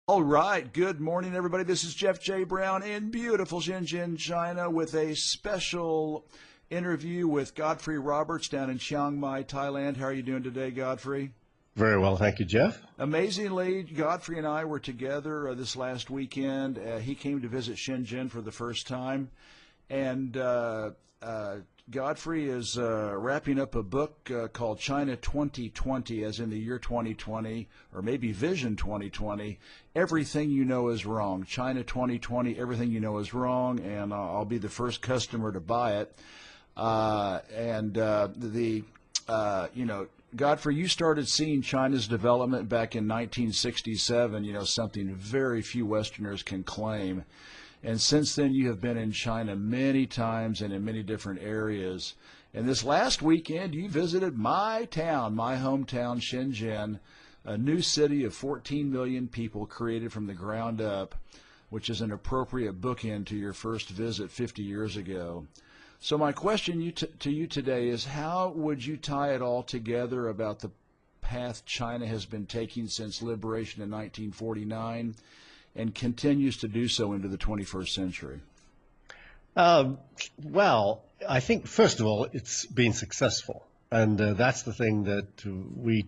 All right. Good morning, everybody. This is Jeff J. Brown in beautiful Shenzhen, China, with a special interview with Godfree Roberts down in Chiang Mai, Thailand. How are you doing today, Godfree? Very well, thank you, Jeff. Amazingly, Godfree and I were together this last weekend. He came to visit Shenzhen for the first time, and Godfree is wrapping up a book called China 2020, as in the year 2020, or maybe Vision 2020. Everything you know is wrong. China 2020, everything you know is wrong, and I'll be the first customer to buy it. Godfrey, you started seeing China's development back in 1967, something very few Westerners can claim. And since then, you have been in China many times and in many different areas. And this last weekend, you visited my town, my hometown, Shenzhen, a new city of 14 million people created from the ground up, which is an appropriate bookend to your first visit 50 years ago. So my question to you today is, how would you tie it all together about the path China has been taking since liberation in 1949 and continues to do so into the 21st century? Well, I think, first of all, it's been successful. And that's the thing that we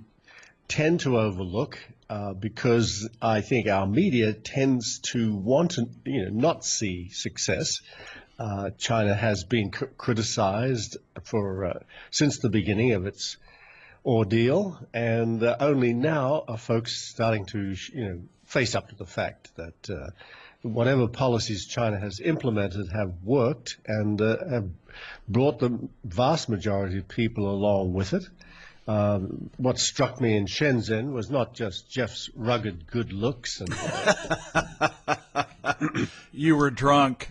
tend to overlook because I think our media tends to want to not see success. China has been criticized since the beginning of its ordeal, and only now are folks starting to face up to the fact that whatever policies China has implemented have worked and have brought the vast majority of people along with it. What struck me in Shenzhen was not just Jeff's rugged good looks and You were drunk.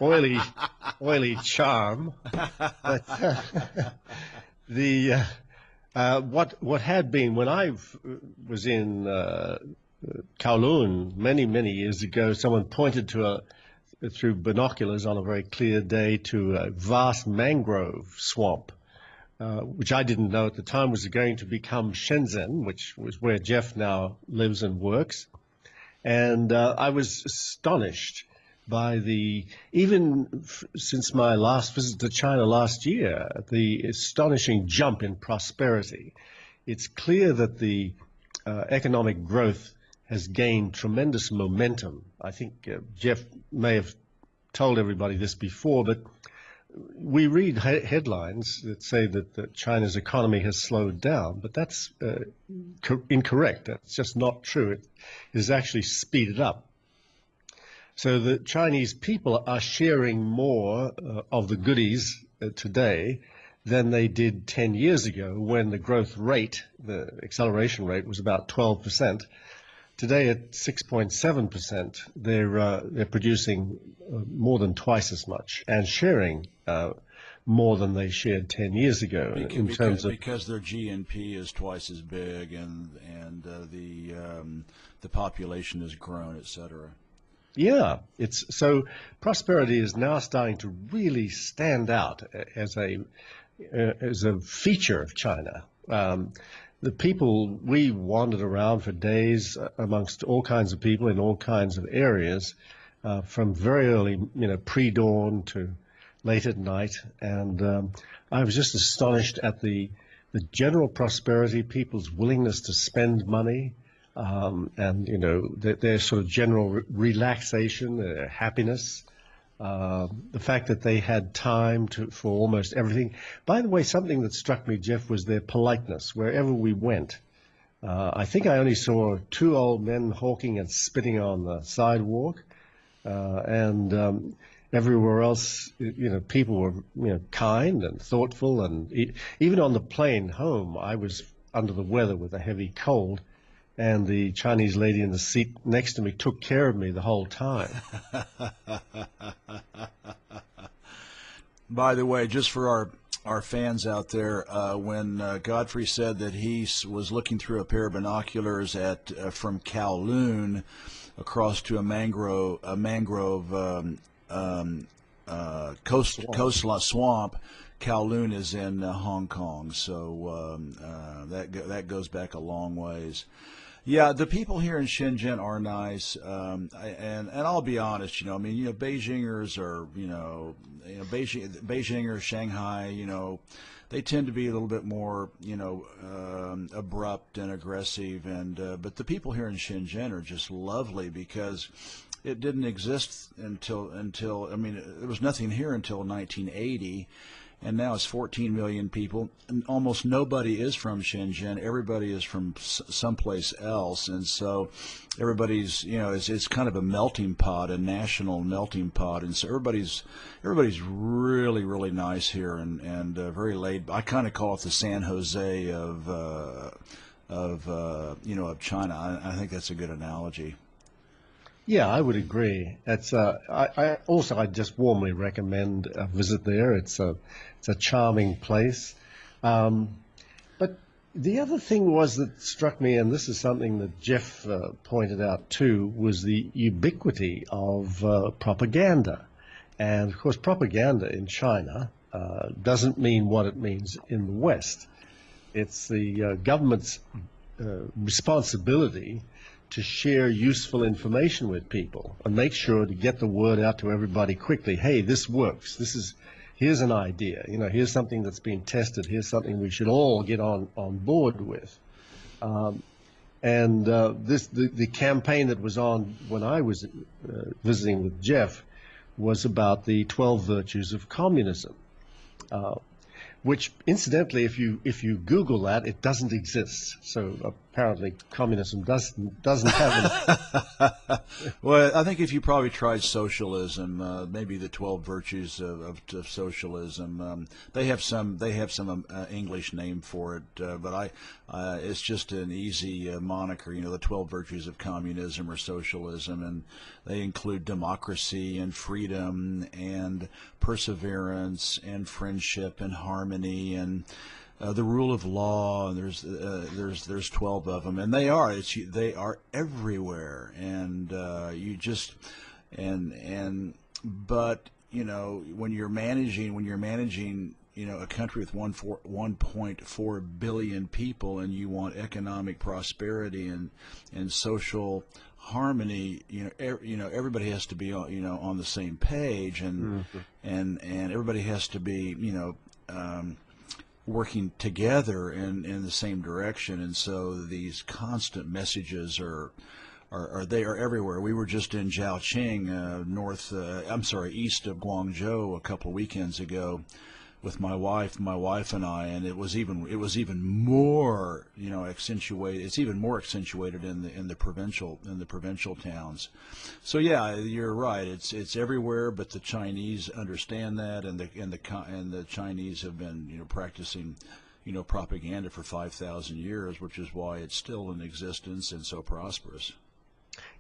oily charm, but what had been when I was in Kowloon many years ago, someone pointed to through binoculars on a very clear day to a vast mangrove swamp, which I didn't know at the time was going to become Shenzhen, which was where Jeff now lives and works, and I was astonished by since my last visit to China last year, the astonishing jump in prosperity. It's clear that the economic growth has gained tremendous momentum. I think Jeff may have told everybody this before, but we read headlines that say that China's economy has slowed down, but that's incorrect. That's just not true. It has actually speeded up. So the Chinese people are sharing more of the goodies today than they did 10 years ago, when the growth rate, the acceleration rate, was about 12%. Today at 6.7%, they're producing more than twice as much and sharing more than they shared 10 years ago. Because their GNP is twice as big, and the population has grown, et cetera. Yeah, so prosperity is now starting to really stand out as a feature of China. The people, we wandered around for days amongst all kinds of people in all kinds of areas, from very early, pre-dawn to late at night, and I was just astonished at the general prosperity, people's willingness to spend money. And their sort of general relaxation, their happiness, the fact that they had time for almost everything. By the way, something that struck me, Jeff, was their politeness wherever we went. I think I only saw two old men hawking and spitting on the sidewalk, and everywhere else, people were kind and thoughtful. And even on the plane home, I was under the weather with a heavy cold, and the Chinese lady in the seat next to me took care of me the whole time. By the way, just for our fans out there, when Godfrey said that he was looking through a pair of binoculars from Kowloon across to a mangrove coastal swamp, Kowloon is in Hong Kong, so that goes back a long ways. Yeah, the people here in Shenzhen are nice, and I'll be honest, I mean, Beijingers are, Beijingers, Shanghai, they tend to be a little bit more, abrupt and aggressive, and but the people here in Shenzhen are just lovely because it didn't exist until I mean, there was nothing here until 1980. And now it's 14 million people, and almost nobody is from Shenzhen. Everybody is from someplace else, and so everybody's, it's kind of a melting pot, a national melting pot, and so everybody's really, really nice here, and very laid. I kind of call it the San Jose of China. I think that's a good analogy. Yeah, I would agree. It's I just warmly recommend a visit there. It's a charming place. But the other thing was that struck me, and this is something that Jeff pointed out too, was the ubiquity of propaganda. And of course, propaganda in China doesn't mean what it means in the West. It's the government's responsibility to share useful information with people and make sure to get the word out to everybody quickly. Hey, this works. Here's an idea. Here's something that's been tested. Here's something we should all get on board with. The campaign that was on when I was visiting with Jeff was about the 12 Virtues of Communism. Which, incidentally, if you Google that, it doesn't exist. So apparently, communism doesn't have Well, I think if you probably tried socialism, maybe the 12 Virtues of Socialism, they have some English name for it, but it's just an easy moniker. The 12 Virtues of Communism or Socialism, and they include democracy and freedom and perseverance and friendship and harmony and the rule of law. And there's 12 of them, and they are everywhere. And but when you're managing a country with 1.4 billion people, and you want economic prosperity and social harmony, everybody has to be on the same page, and and everybody has to be working together in the same direction. And so these constant messages are everywhere. We were just in Zhaoqing, east of Guangzhou a couple of weekends ago with my wife and I, and it was even more accentuated. It's even more accentuated in the provincial towns. So yeah, you're right. It's everywhere, but the Chinese understand that, and the Chinese have been practicing propaganda for 5,000 years, which is why it's still in existence and so prosperous.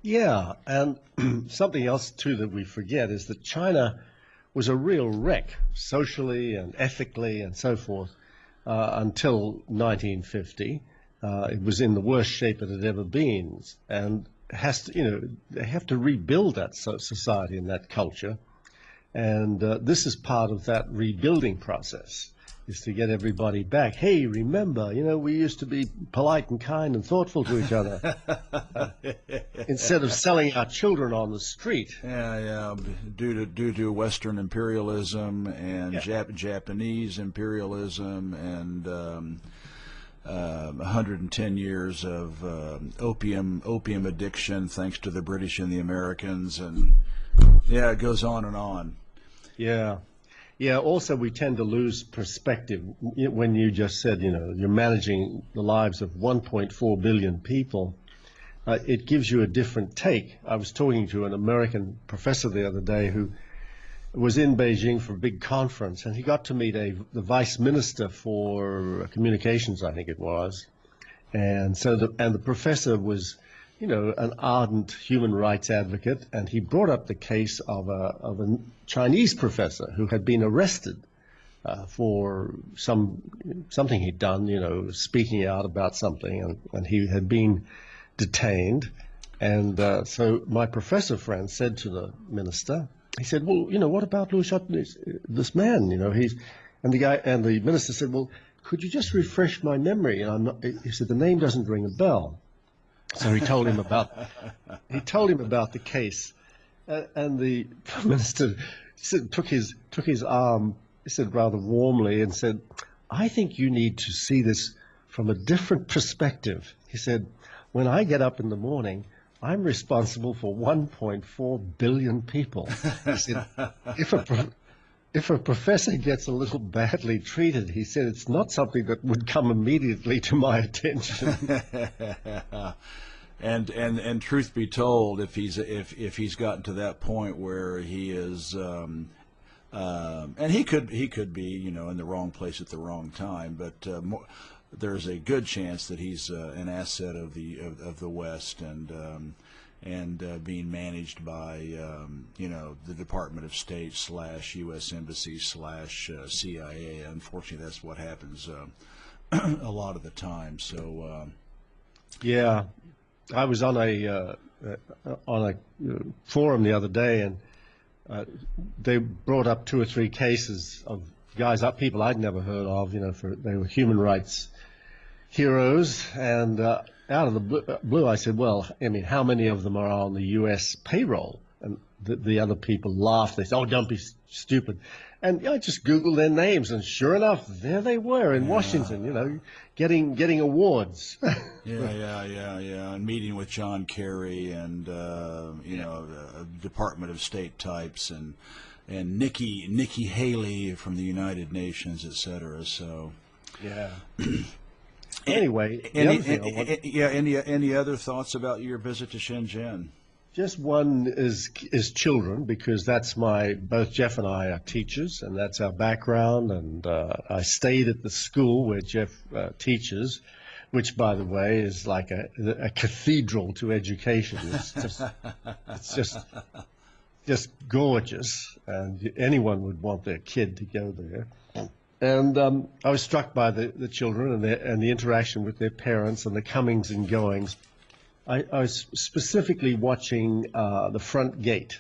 Yeah, and something else too that we forget is that China was a real wreck socially and ethically and so forth until 1950. It was in the worst shape it had ever been, and they have to rebuild that society and that culture. And this is part of that rebuilding process, is to get everybody back. Hey, remember, we used to be polite and kind and thoughtful to each other instead of selling our children on the street. Yeah. Due to Western imperialism and Japanese imperialism and 110 years of opium addiction, thanks to the British and the Americans, and it goes on and on. Yeah. Yeah, also we tend to lose perspective when you just said, you're managing the lives of 1.4 billion people. It gives you a different take. I was talking to an American professor the other day who was in Beijing for a big conference, and he got to meet the vice minister for communications, I think it was. And so the professor was, an ardent human rights advocate, and he brought up the case of a Chinese professor who had been arrested for something he'd done, speaking out about something, and he had been detained. And so my professor friend said to the minister, he said, well, what about Liu Xiaobo, this man? And the minister said, well, could you just refresh my memory? And he said, the name doesn't ring a bell. So he told him about the case, and the Prime Minister said, took his arm, he said rather warmly, and said, "I think you need to see this from a different perspective." He said, "When I get up in the morning, I'm responsible for 1.4 billion people." He said, if a professor gets a little badly treated, he said, it's not something that would come immediately to my attention. And truth be told, if he's gotten to that point where he is, and he could be, you know, in the wrong place at the wrong time, but there's a good chance that he's an asset of the West, and being managed by you know, the Department of State / U.S. Embassy / CIA. Unfortunately, that's what happens a lot of the time. So Yeah, I was on a forum the other day, and they brought up 2 or 3 cases of guys, people I'd never heard of. You know, they were human rights heroes, and out of the blue, I said, "Well, I mean, how many of them are on the U.S. payroll?" And the other people laughed. They said, "Oh, don't be stupid." And I just Googled their names, and sure enough, there they were in Washington, you know, getting awards. Yeah. And meeting with John Kerry and you know, Department of State types, and Nikki Haley from the United Nations, etc. So yeah. Anyway, any other thoughts about your visit to Shenzhen? Just one is children, because that's both Jeff and I are teachers, and that's our background. And I stayed at the school where Jeff teaches, which, by the way, is like a cathedral to education. It's just gorgeous, and anyone would want their kid to go there. And I was struck by the children and the interaction with their parents and the comings and goings. I was specifically watching the front gate,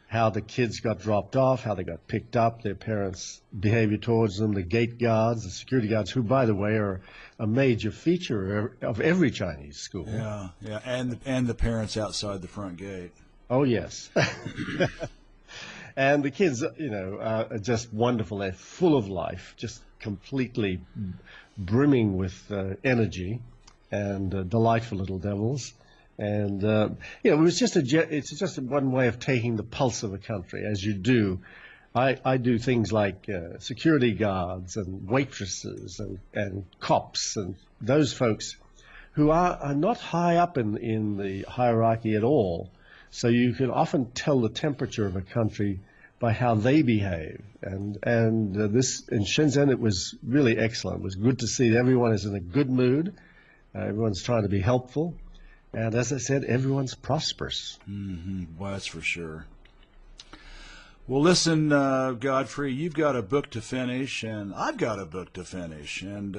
how the kids got dropped off, how they got picked up, their parents' behavior towards them, the gate guards, the security guards, who, by the way, are a major feature of every Chinese school. Yeah, and the parents outside the front gate. Oh, yes. And the kids, you know, are just wonderful. They're full of life, just completely brimming with energy, and delightful little devils. And you know, it's just one way of taking the pulse of a country, as you do. I do things like security guards and waitresses and cops and those folks who are not high up in the hierarchy at all. So you can often tell the temperature of a country by how they behave. And this in Shenzhen, it was really excellent. It was good to see that everyone is in a good mood. Everyone's trying to be helpful. And as I said, everyone's prosperous. Mm-hmm. Well, that's for sure. Well, listen, Godfrey, you've got a book to finish, and I've got a book to finish, and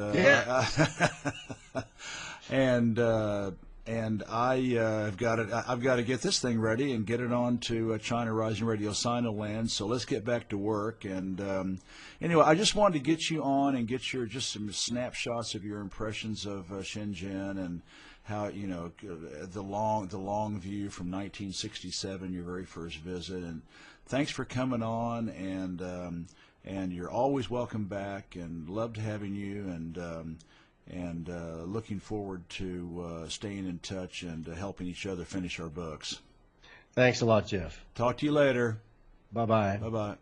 and I've got to get this thing ready and get it on to China Rising Radio Sinoland. So let's get back to work. And anyway, I just wanted to get you on and get just some snapshots of your impressions of Shenzhen, and how, you know, the long view from 1967, your very first visit. And thanks for coming on, and you're always welcome back, and loved having you, and looking forward to staying in touch and helping each other finish our books. Thanks a lot, Jeff. Talk to you later. Bye-bye. Bye-bye.